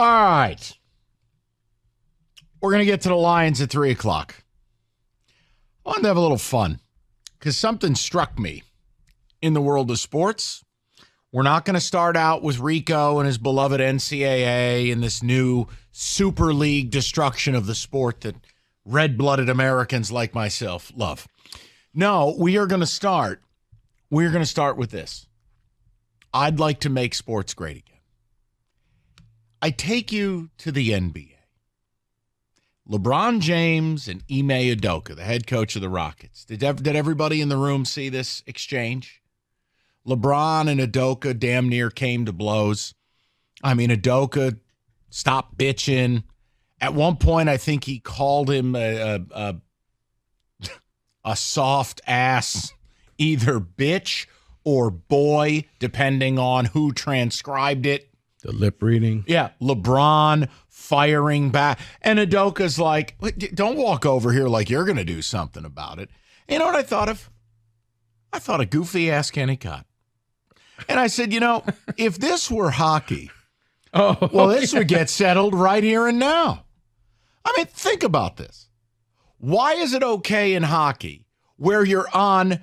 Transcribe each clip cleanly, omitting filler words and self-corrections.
All right. We're going to get to the Lions at 3 o'clock. I wanted to have a little fun because something struck me in the world of sports. We're not going to start out with Rico and his beloved NCAA and this new Super League destruction of the sport that red-blooded Americans like myself love. No, we are going to start. We're going to start with this. I'd like to make sports great again. I take you to the NBA. LeBron James and Ime Udoka, the head coach of the Rockets. Did everybody in the room see this exchange? LeBron and Udoka damn near came to blows. I mean, Udoka stopped bitching. At one point, I think he called him a soft ass, either bitch or boy, depending on who transcribed it. The lip reading. Yeah, LeBron firing back. And Udoka's like, don't walk over here like you're going to do something about it. You know what I thought of? I thought of goofy-ass Kenny Cott. And I said, if this were hockey, this would get settled right here and now. I mean, think about this. Why is it okay in hockey where you're on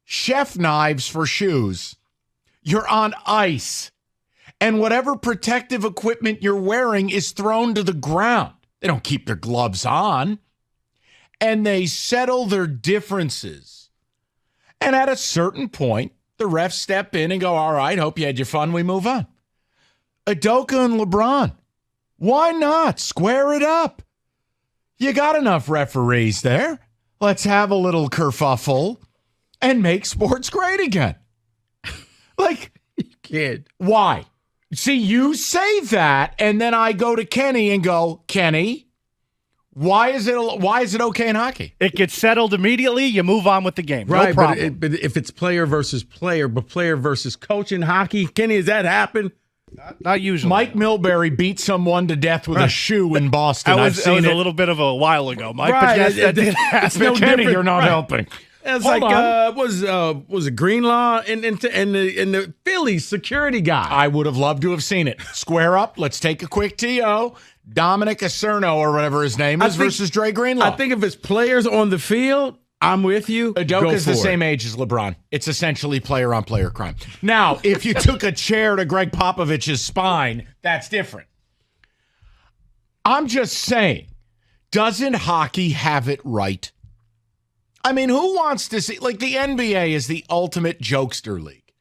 chef knives for shoes, you're on ice, and whatever protective equipment you're wearing is thrown to the ground? They don't keep their gloves on, and they settle their differences. And at a certain point, the refs step in and go, all right, hope you had your fun, we move on. Udoka and LeBron, why not square it up? You got enough referees there. Let's have a little kerfuffle and make sports great again. Like, you can't. Why? See, you say that, and then I go to Kenny and go, Kenny, why is it okay in hockey? It gets settled immediately. You move on with the game. Right, no problem. But if it's player versus player, but player versus coach in hockey, Kenny, has that happened? Not usually. Mike Milbury beat someone to death with a shoe in Boston. That was a little bit of a while ago, Mike. Right. But yes, that did happen. No, Kenny, you're not helping. It's Hold like was it Greenlaw and the Phillies security guy? I would have loved to have seen it. Square up. Let's take a quick TO. Dominic Acerno or whatever his name is versus Dre Greenlaw. I think if it's players on the field, I'm with you. Udoka's the same age as LeBron. It's essentially player-on-player crime. Now, if you took a chair to Greg Popovich's spine, that's different. I'm just saying, doesn't hockey have it right? I mean, who wants to see, like, the NBA is the ultimate jokester league.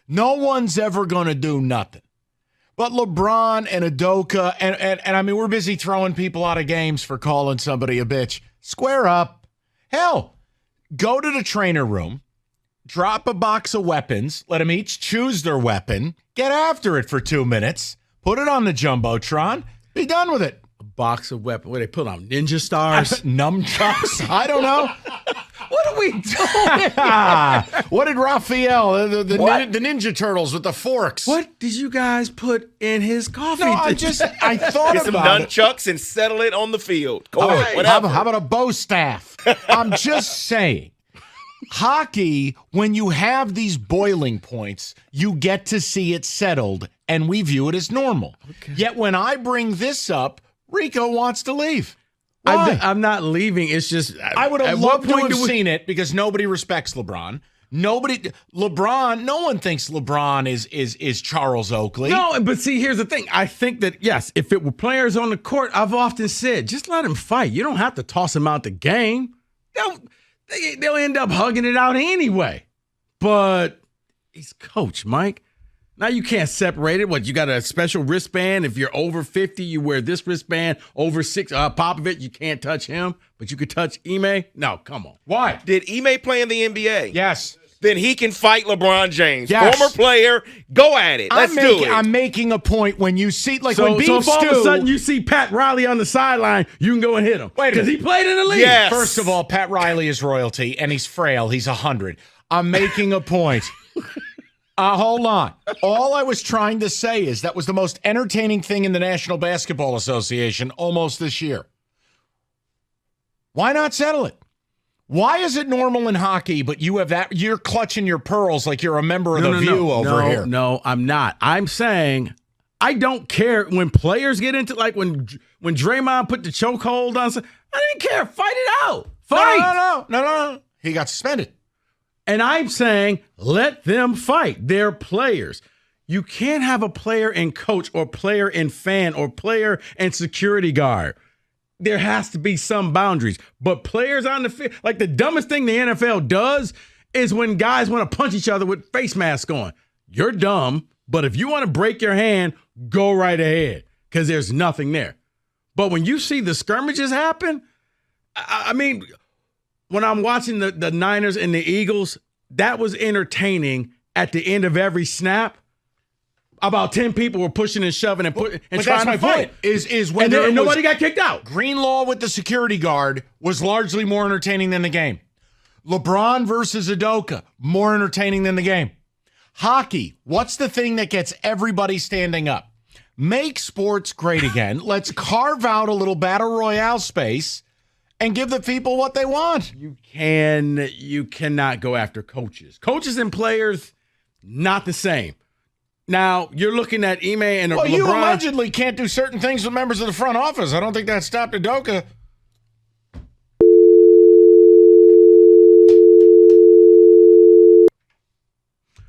No one's ever going to do nothing. But LeBron and Udoka, and I mean, we're busy throwing people out of games for calling somebody a bitch. Square up. Hell, go to the trainer room, drop a box of weapons, let them each choose their weapon, get after it for 2 minutes, put it on the Jumbotron, be done with it. A box of weapons. What, they put on ninja stars? Nunchucks? I don't know. What are we doing? What did Raphael, the Ninja Turtles with the forks? What did you guys put in his coffee? No, I thought Get some about it. nunchucks and settle it on the field. Go ahead. How Whatever. about a bow staff? I'm just saying. Hockey, when you have these boiling points, you get to see it settled, and we view it as normal. Okay. Yet when I bring this up, Rico wants to leave. Why? I'm not leaving. It's just I would have loved to have seen it because nobody respects LeBron. No one thinks LeBron is Charles Oakley. No, but see, here's the thing. I think that, yes, if it were players on the court, I've often said, just let him fight. You don't have to toss him out the game. They'll end up hugging it out anyway. But he's coach, Mike. Now you can't separate it. What, you got a special wristband? If you're over 50, you wear this wristband. Over 6, Popovich, you can't touch him, but you could touch Ime? No, come on. Why? Did Ime play in the NBA? Yes. Then he can fight LeBron James. Yes. Former player, go at it. Let's do it. I'm making a point when you see, like when Beef So if all of a Stew. sudden you see Pat Riley on the sideline, you can go and hit him. Wait a because minute. he played in the league. Yes. First of all, Pat Riley is royalty, and he's frail. He's 100. I'm making a point. Hold on. All I was trying to say is that was the most entertaining thing in the National Basketball Association almost this year. Why not settle it? Why is it normal in hockey, but you have that? You're clutching your pearls like you're a member of The View over here. No, I'm not. I'm saying I don't care when players get into, like when Draymond put the chokehold on. I didn't care. Fight it out. Fight. No. He got suspended. And I'm saying let them fight. They're players. You can't have a player and coach or player and fan or player and security guard. There has to be some boundaries. But players on the field, like the dumbest thing the NFL does is when guys want to punch each other with face masks on. You're dumb, but if you want to break your hand, go right ahead because there's nothing there. But when you see the skirmishes happen, I mean, when I'm watching the Niners and the Eagles, that was entertaining at the end of every snap. About 10 people were pushing and shoving and trying to fight. Is when and nobody got kicked out. Greenlaw with the security guard was largely more entertaining than the game. LeBron versus Udoka, more entertaining than the game. Hockey, what's the thing that gets everybody standing up? Make sports great again. Let's carve out a little battle royale space and give the people what they want. You cannot go after coaches. Coaches and players, not the same. Now, you're looking at Ime and LeBron. You allegedly can't do certain things with members of the front office. I don't think that stopped Udoka.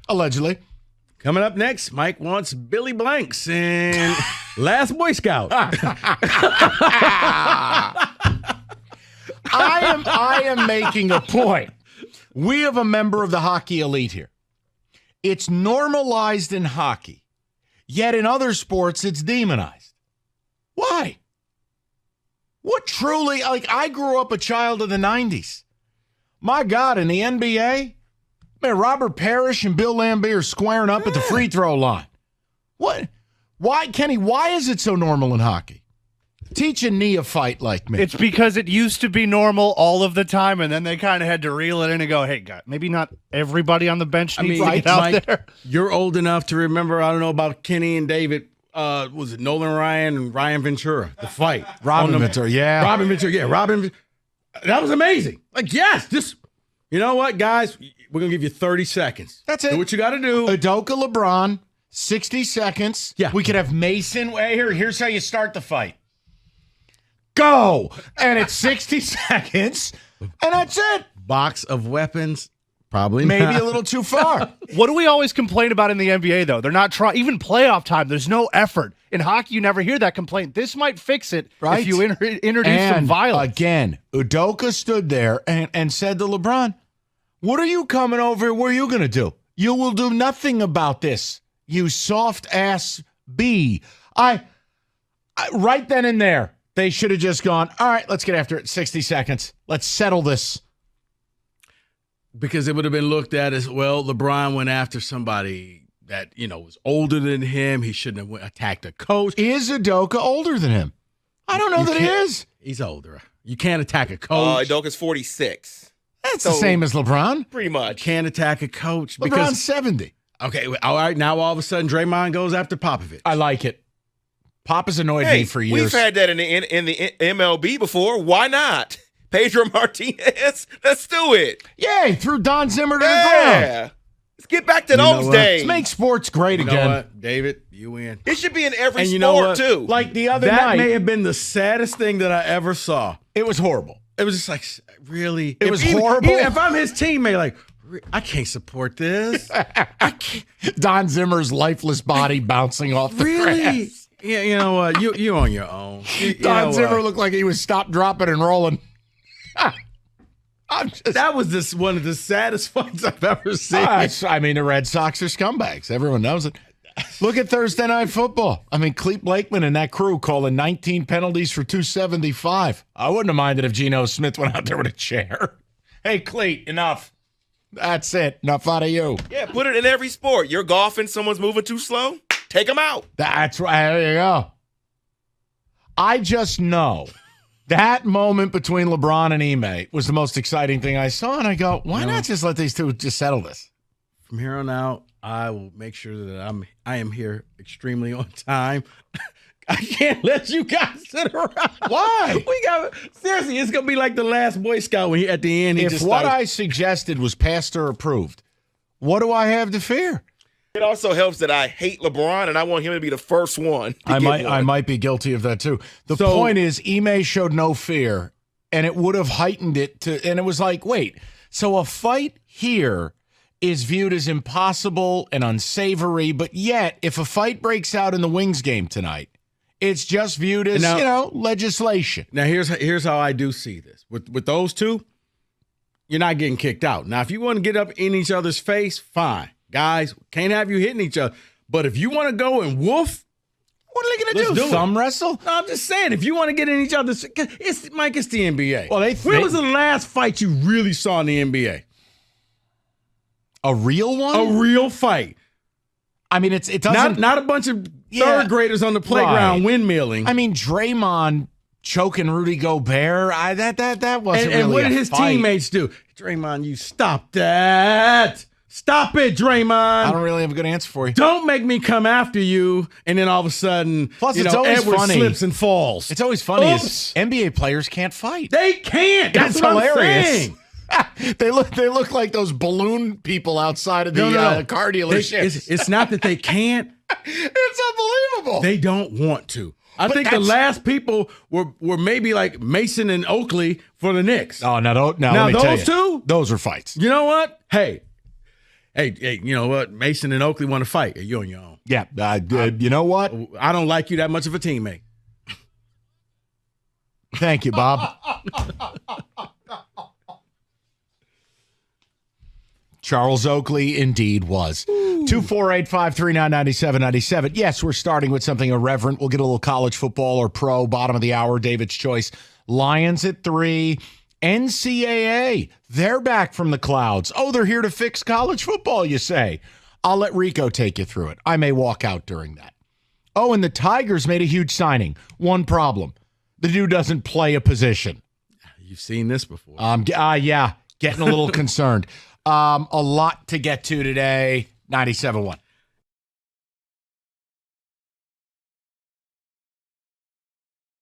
Allegedly. Coming up next, Mike wants Billy Blanks in Last Boy Scout. I am making a point. We have a member of the hockey elite here. It's normalized in hockey, yet in other sports it's demonized. Why? What truly, like I grew up a child of the 90s. My God, in the NBA, man, Robert Parrish and Bill Lambie are squaring up at the free throw line. What? Why, Kenny, why is it so normal in hockey? Teach a neophyte like me. It's because it used to be normal all of the time, and then they kind of had to reel it in and go, hey, God, maybe not everybody on the bench needs to get out Mike, there. You're old enough to remember, I don't know about Kenny and David, was it Nolan Ryan and Ryan Ventura, the fight? Robin Ventura, yeah. Robin Ventura, yeah. That was amazing. Like, yes, you know what, guys? We're going to give you 30 seconds. That's it. Do what you got to do. Udoka, LeBron, 60 seconds. Yeah. We could have Mason. Here's how you start the fight. Go! And it's 60 seconds, and that's it. Box of weapons, probably Maybe not. a little too far. What do we always complain about in the NBA, though? They're not trying, even playoff time, there's no effort. In hockey, you never hear that complaint. This might fix it Right. if you introduce some violence. Again, Udoka stood there and said to LeBron, what are you coming over here? What are you going to do? You will do nothing about this, you soft-ass bee. Right then and there, they should have just gone, all right, let's get after it. 60 seconds. Let's settle this. Because it would have been looked at as, well, LeBron went after somebody that, was older than him. He shouldn't have attacked a coach. Is Udoka older than him? I don't know that he is. He's older. You can't attack a coach. Udoka's 46. That's the same as LeBron. Pretty much. Can't attack a coach. LeBron's 70. Okay, all right, now all of a sudden Draymond goes after Popovich. I like it. Pop has annoyed me for years. We've had that in the MLB before. Why not? Pedro Martinez. Let's do it. Yeah, he threw Don Zimmer to the Yeah. ground. Let's get back to those days. Let's make sports great You know again. what, David? You win. It should be in every And you know sport, what? too. Like the other That night, may have been the saddest thing that I ever saw. it was horrible. It was just like, really? It was Even horrible. if I'm his teammate, like, I can't support this. I can't. Don Zimmer's lifeless body bouncing off the Really? grass. Yeah, you know what? You on your own. Don Zimmer looked like he was stop, dropping, and rolling. That was one of the saddest fights I've ever seen. I mean, the Red Sox are scumbags. Everyone knows it. Look at Thursday Night Football. I mean, Clete Blakeman and that crew calling 19 penalties for 275. I wouldn't have minded if Geno Smith went out there with a chair. Hey, Clete, enough. That's it. Enough out of you. Yeah, put it in every sport. You're golfing, someone's moving too slow, take them out. That's right. There you go. I just know that moment between LeBron and Ime was the most exciting thing I saw, and I go, why not just let these two just settle this? From here on out, I will make sure that I am here extremely on time. I can't let you guys sit around. Why? Seriously, it's gonna be like the Last Boy Scout when at the end he If just what starts, I suggested was pastor approved, what do I have to fear? It also helps that I hate LeBron and I want him to be the first one. I might be guilty of that too. The point is, Ime showed no fear, and it would have heightened it to. And it was like, wait, so a fight here is viewed as impossible and unsavory, but yet if a fight breaks out in the Wings game tonight, it's just viewed as legislation. Now here's how I do see this with those two. You're not getting kicked out. Now, if you want to get up in each other's face, fine. Guys, can't have you hitting each other. But if you want to go and woof, what are they going to do? Thumb wrestle? No, I'm just saying, if you want to get in each other's, it's the NBA. Well, when was the last fight you really saw in the NBA? A real one? A real fight. I mean, it doesn't not a bunch of third graders on the playground windmilling. I mean, Draymond choking Rudy Gobert. That wasn't really. And what did his teammates do? Draymond, you stop that. Stop it, Draymond. I don't really have a good answer for you. Don't make me come after you, and then all of a sudden, it's always Edwards funny. Slips and falls. It's always funny. Is NBA players can't fight. They can't. That's it's what hilarious. I'm saying. They look like those balloon people outside of the car dealership. It's not that they can't. It's unbelievable. They don't want to. I think the last people were maybe like Mason and Oakley for the Knicks. Oh, now let me those tell you, two, those are fights. You know what? Hey, you know what? Mason and Oakley want to fight. Hey, you're on your own. Yeah, you know what? I don't like you that much of a teammate. Thank you, Bob. Charles Oakley indeed was. 248-539-9797. Yes, we're starting with something irreverent. We'll get a little college football or pro, bottom of the hour, David's choice. Lions at 3. NCAA, they're back from the clouds. Oh, they're here to fix college football, you say. I'll let Rico take you through it. I may walk out during that. Oh, and the Tigers made a huge signing. One problem. The dude doesn't play a position. You've seen this before. Yeah, getting a little concerned. A lot to get to today. 97.1.